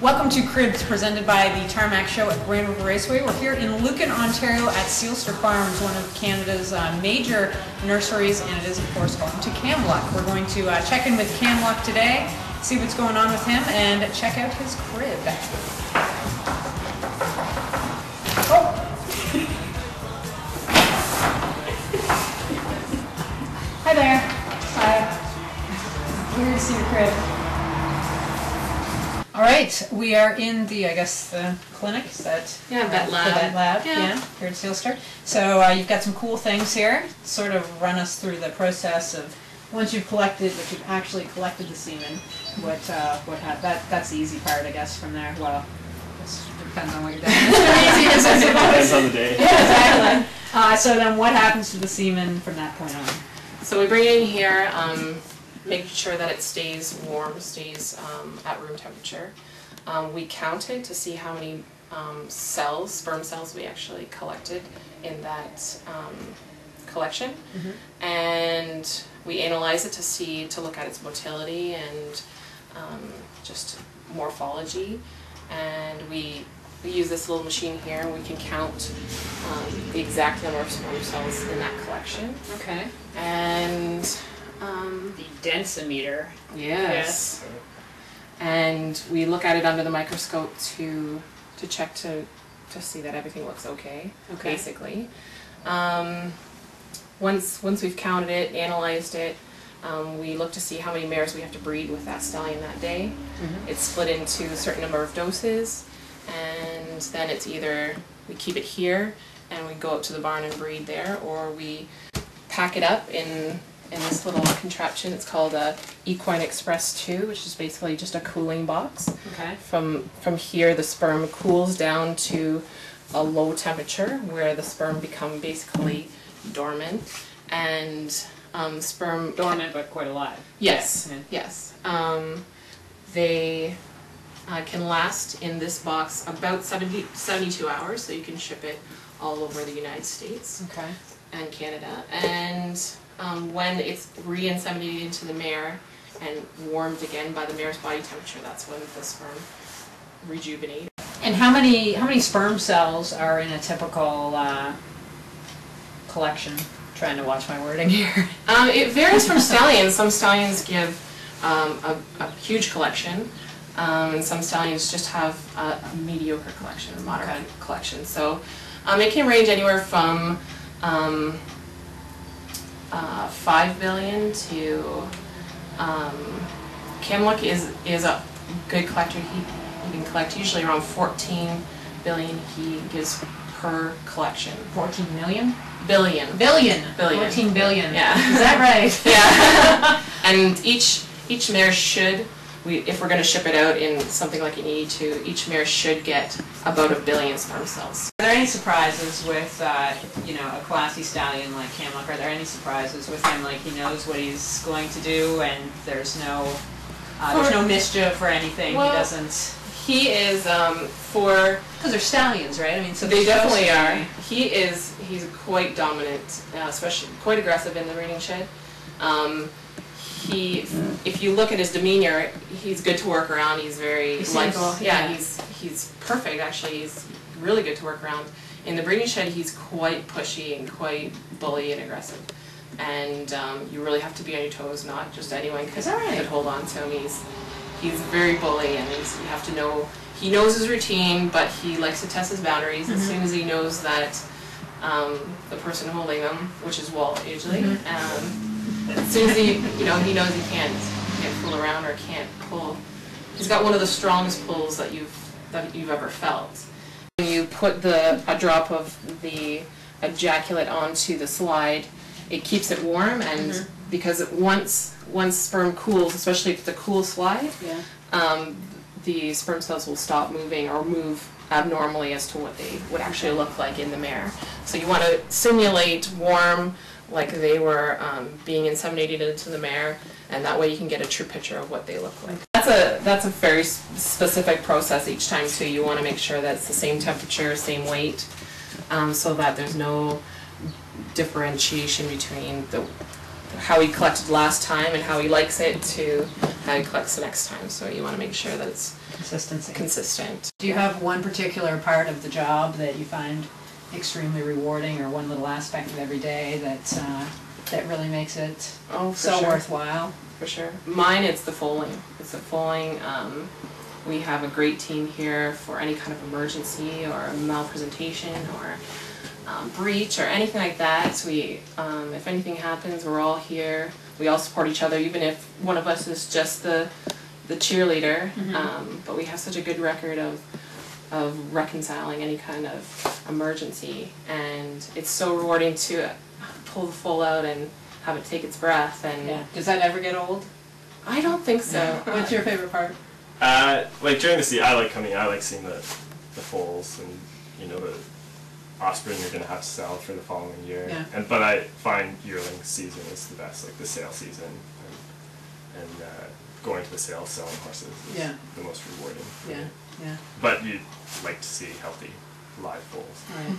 Welcome to Cribs, presented by the Tarmac Show at Grand River Raceway. We're here in Lucan, Ontario at Seelster Farms, one of Canada's major nurseries, and it is, of course, home to Camluck. We're going to check in with Camluck today, see what's going on with him, and check out his crib. Oh! Hi there. Hi. We're here to see your crib. All right, we are in the, I guess, the clinic. Is that? Yeah, vet lab. The vet lab, yeah, here at Seelster. So you've got some cool things here. Sort of run us through the process of once you've collected, if you've actually collected the semen, what that's the easy part, I guess. From there, well, it depends on what you're doing. Depends on the day. Yeah, exactly. So then, what happens to the semen from that point on? So we bring it in here. Making sure that it stays warm, stays at room temperature. We count it to see how many cells, sperm cells, we actually collected in that collection, and we analyze it to look at its motility and just morphology. And we use this little machine here, and we can count the exact number of sperm cells in that collection. Okay. And the densimeter. yes. And we look at it under the microscope to check to see that everything looks okay. Basically. Once we've counted it, analyzed it, we look to see how many mares we have to breed with that stallion that day. It's split into a certain number of doses, and then it's either we keep it here and we go out to the barn and breed there, or we pack it up in this little contraption. It's called a Equine Express 2, which is basically just a cooling box. Okay. From here, the sperm cools down to a low temperature where the sperm become basically dormant, and sperm Dormant, but quite alive. Yes, Yeah. yes. They can last in this box about 72 hours, so you can ship it all over the United States and Canada. And when it's re-inseminated into the mare and warmed again by the mare's body temperature, that's when the sperm rejuvenate. And how many sperm cells are in a typical collection? Trying to watch my wording here. It varies from stallions. Some stallions give a huge collection, and some stallions just have a mediocre collection, a moderate collection. So it can range anywhere from 5 billion to Camluck is a good collector. He can collect usually around 14 billion he gives per collection. 14 million? Billion. 14 billion. Yeah. Is that right? Yeah. And each mare should, if we're going to ship it out in something like an E2, each mare should get about 1 billion sperm cells. Are there any surprises with, a classy stallion like Camluck? Are there any surprises with him? Like he knows what he's going to do, and there's no mischief or anything. Well, he doesn't. He is Because they're stallions, right? I mean, so they definitely are. He's quite dominant, especially quite aggressive in the breeding shed. If you look at his demeanor, he's good to work around. He's very likable. Yeah, he's perfect actually. He's really good to work around. In the breeding shed, he's quite pushy and quite bully and aggressive. And you really have to be on your toes. Not just anyone could hold on to him. He's very bully, and you have to know. He knows his routine, but he likes to test his boundaries. As soon as he knows that the person holding him, which is Walt usually, as soon as he knows he can't fool around or can't pull. He's got one of the strongest pulls that you've ever felt. When you put a drop of the ejaculate onto the slide, it keeps it warm, and because once sperm cools, especially if it's a cool slide, the sperm cells will stop moving or move abnormally as to what they would actually look like in the mare. So you want to simulate warm, like they were being inseminated into the mare, and that way you can get a true picture of what they look like. That's a very specific process each time too. You want to make sure that it's the same temperature, same weight, so that there's no differentiation between how he collected last time and how he likes it to how he collects the next time. So you want to make sure that it's Consistency. consistent. Do you have one particular part of the job that you find extremely rewarding, or one little aspect of every day that really makes it so worthwhile? For sure. Mine, it's the foaling. It's the foaling. We have a great team here for any kind of emergency or malpresentation or breach or anything like that. So we, if anything happens, we're all here. We all support each other, even if one of us is just the cheerleader. But we have such a good record of reconciling any kind of emergency, and it's so rewarding to pull the foal out and have it take its breath. And yeah. Does that ever get old? I don't think so. What's your favorite part? Like during the season, I like seeing the foals and, you know, the offspring you're going to have to sell for the following year. Yeah. But I find yearling season is the best, like the sale season, and going to the sale selling horses is the most rewarding. Yeah, yeah. But you'd like to see healthy live foals. Right.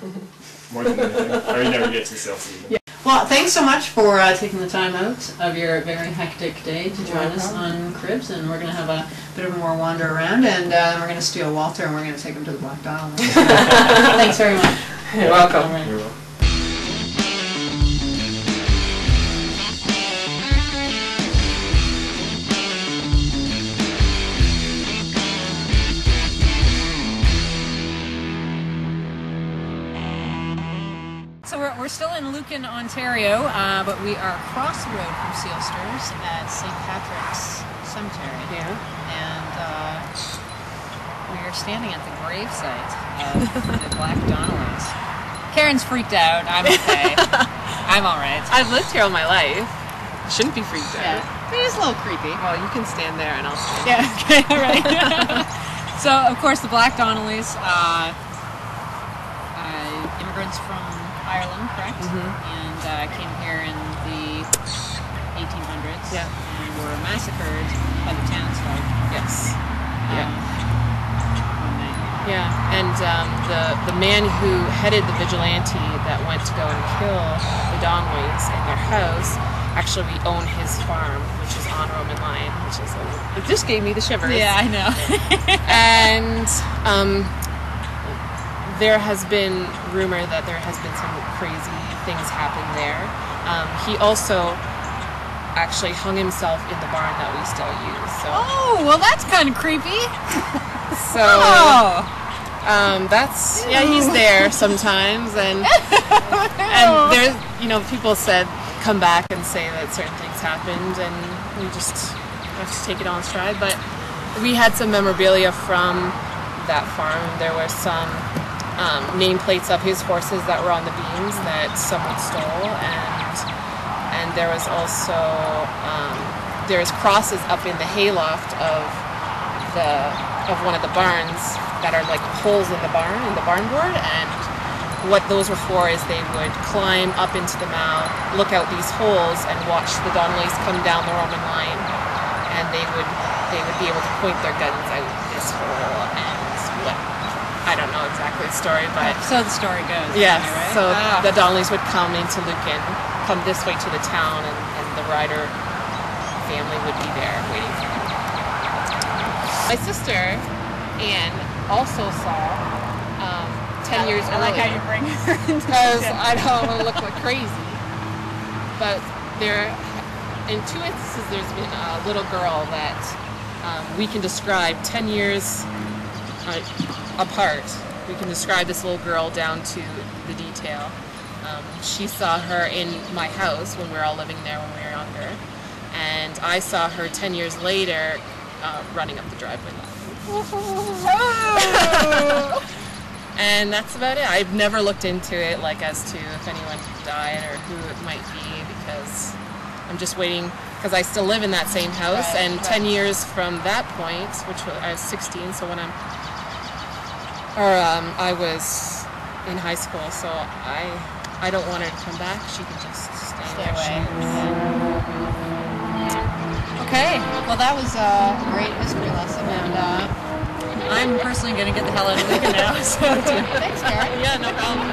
More than anything. Or you never get to sale season. Yeah. Well, thanks so much for taking the time out of your very hectic day to join us on Cribs, and we're going to have a bit of a more wander around, and we're going to steal Walter, and we're going to take him to the Black Dial. Thanks very much. You're welcome. Right. You're welcome. So we're still in Lucan, Ontario, but we are across the road from Seelster's at St. Patrick's Cemetery. Yeah. And we are standing at the gravesite of the Black Donnellys. Karen's freaked out. I'm okay. I'm all right. I've lived here all my life. Shouldn't be freaked out. Yeah. It is a little creepy. Well, you can stand there and I'll stand. Yeah, okay, all right. So, of course, the Black Donnellys, immigrants from Ireland, correct? And came here in the 1800s. Yeah. And were massacred by the townsfolk. Yes. When they, And the man who headed the vigilante that went to go and kill the Donnellys in their house, actually we own his farm, which is on Roman Line, which is it just gave me the shivers. Yeah, I know. And there has been rumor that there has been some crazy things happen there. He also actually hung himself in the barn that we still use. So. Oh, well, that's kind of creepy. So that's he's there sometimes, and there's people said come back and say that certain things happened, and we just have to take it on stride. But we had some memorabilia from that farm. There were some nameplates of his horses that were on the beams that someone stole, and there was also there's crosses up in the hayloft of one of the barns that are like holes in the barn board, and what those were for is they would climb up into the mow, look out these holes, and watch the Donnellys come down the Roman line, and they would be able to point their guns out this hole, and I don't know exactly the story, but so the story goes. Yes. Right? So the Donnellys would come into Lucan, come this way to the town, and the Ryder family would be there waiting for them. My sister Anne also saw 10 years earlier. I like how you bring her into because I don't want to look like crazy. But in two instances, there's been a little girl that we can describe 10 years apart. We can describe this little girl down to the detail. She saw her in my house when we were all living there when we were younger, and I saw her 10 years later running up the driveway. And that's about it. I've never looked into it, like as to if anyone died or who it might be, because I'm just waiting, because I still live in that same house, and 10 years from that point, which I was 16, so when I was in high school, so I don't want her to come back. She can just stay away. Okay, well that was a great history lesson, and I'm personally going to get the hell out of Lucan now. So thanks, Karen. Yeah, no problem.